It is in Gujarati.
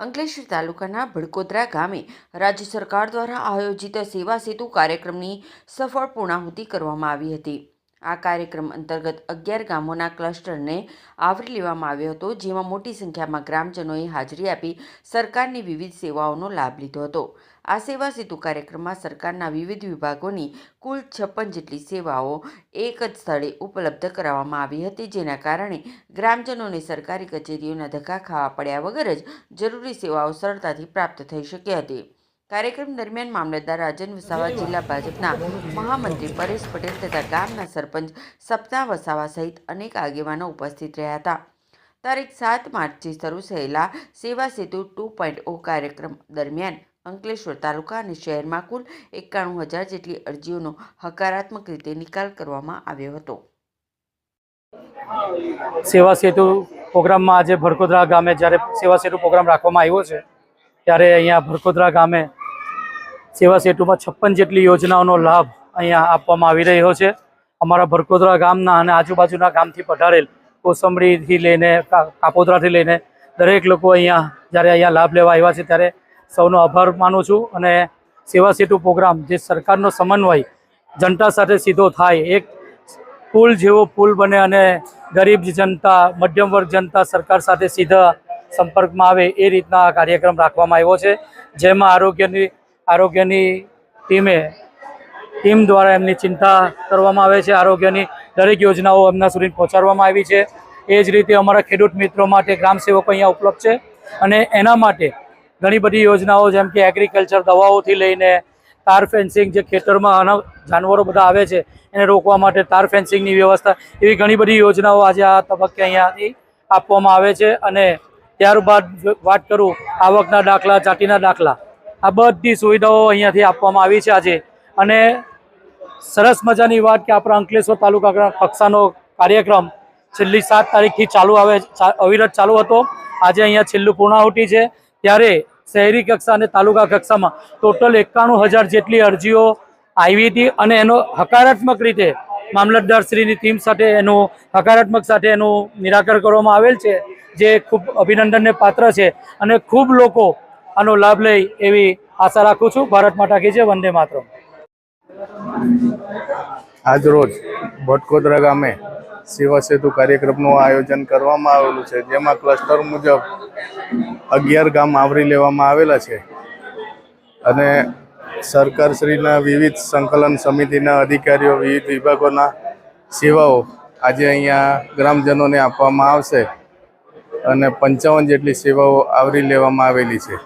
અંકલેશ્વર તાલુકાના ભડકોદરા ગામે રાજ્ય સરકાર દ્વારા આયોજિત સેવા સેતુ કાર્યક્રમની સફળ પૂર્ણાહુતિ કરવામાં આવી હતી। આ કાર્યક્રમ અંતર્ગત 11 ગામોના ક્લસ્ટરને આવરી લેવામાં આવ્યો હતો, જેમાં મોટી સંખ્યામાં ગ્રામજનોએ હાજરી આપી સરકારની વિવિધ સેવાઓનો લાભ લીધો હતો। આ સેવા સેતુ કાર્યક્રમમાં સરકારના વિવિધ વિભાગોની કુલ 56 જેટલી સેવાઓ એક જ સ્થળે ઉપલબ્ધ કરાવવામાં આવી હતી, જેના કારણે ગ્રામજનોને સરકારી કચેરીઓના ધક્કા ખાવા પડ્યા વગર જ જરૂરી સેવાઓ સરળતાથી પ્રાપ્ત થઈ શકી હતી। કાર્યક્રમ દરમિયાન મામલતદાર રાજન વસાવા, જિલ્લા ભાજપના મહામંત્રી પરેશ પટેલ તથા ગામના સરપંચ સપના વસાવા સહિત અનેક આગેવાનો ઉપસ્થિત રહ્યા હતા। તારીખ 7 માર્ચથી શરૂ થયેલા સેવા સેતુ 2.0 કાર્યક્રમ દરમિયાન અંકલેશ્વર તાલુકા અને શહેરમાં કુલ 91,000 જેટલી અરજીઓનો હકારાત્મક રીતે નિકાલ કરવામાં આવ્યો હતો। સેવા સેતુ પ્રોગ્રામમાં આજે ભડકોદરા ગામે જ્યારે સેવા સેતુ પ્રોગ્રામ રાખવામાં આવ્યો છે, ત્યારે અહીંયા ભડકોદરા ગામે સેવા સેતુમાં 56 જેટલી યોજનાઓનો લાભ અહીંયા આપવામાં આવી રહ્યો છે। અમારા ભડકોદરા ગામના અને આજુબાજુના ગામથી પધારેલ કોસંબડીથી લઈને કાપોદરાથી લઈને દરેક લોકો અહીંયા જ્યારે અહીંયા લાભ લેવા આવ્યા છે, ત્યારે સૌનો આભાર માનું છું। અને સેવા સેતુ પ્રોગ્રામ જે સરકારનો સમન્વય જનતા સાથે સીધો થાય, એક પુલ જેવો પુલ બને અને ગરીબ જનતા, મધ્યમ વર્ગ જનતા સરકાર સાથે સીધા સંપર્કમાં આવે એ રીતના આ કાર્યક્રમ રાખવામાં આવ્યો છે, જેમાં આરોગ્યની ટીમ દ્વારા એમની ચિંતા કરવામાં આવે છે। આરોગ્યની દરેક યોજનાઓ એમના સુધી પહોંચાડવામાં આવી છે। એ જ રીતે અમારા ખેડૂત મિત્રો માટે ગ્રામ સેવકો અહીંયા ઉપલબ્ધ છે અને એના માટે ઘણી બધી યોજનાઓ, જેમ કે એગ્રીકલ્ચર દવાઓથી લઈને તાર ફેન્સિંગ, જે ખેતરમાં જાનવરો બધા આવે છે એને રોકવા માટે તાર ફેન્સિંગની વ્યવસ્થા, એવી ઘણી બધી યોજનાઓ આજે આ તબક્કે અહીંયાથી આપવામાં આવે છે। અને ત્યારબાદ વાત કરું આવકના દાખલા, જાતિના દાખલા, આ બધી સુવિધાઓ અહીંયાથી આપવામાં આવી છે આજે। અને સરસ મજાની વાત કે આપણા અંકલેશ્વર તાલુકા કક્ષાનો કાર્યક્રમ છેલ્લી 7 તારીખથી અવિરત ચાલુ હતો। આજે અહીંયા છેલ્લું પૂર્ણાહુતિ છે, ત્યારે શહેરી કક્ષા અને તાલુકા કક્ષામાં ટોટલ 91,000 જેટલી અરજીઓ આવી હતી અને એનો હકારાત્મક રીતે મામલતદારશ્રીની ટીમ સાથે એનું નિરાકરણ કરવામાં આવેલ છે, જે ખૂબ અભિનંદનને પાત્ર છે અને ખૂબ લોકો આનો લાભ લે એવી આશા રાખું છું। ભારત માતા કી જય, વંદે માતરમ। આજ રોજ ભડકોદરા ગામે સેવા સેતુ કાર્યક્રમનું આયોજન કરવામાં આવેલું છે, જેમાં ક્લસ્ટર મુજબ 11 ગામ આવરી લેવામાં આવેલા છે અને સરકારશ્રીના વિવિધ સંકલન સમિતિના અધિકારીઓ, વિવિધ વિભાગોના સેવાઓ આજે અહીંયા ગ્રામજનોને આપવામાં આવશે અને 55 જેટલી સેવાઓ આવરી લેવામાં આવેલી છે।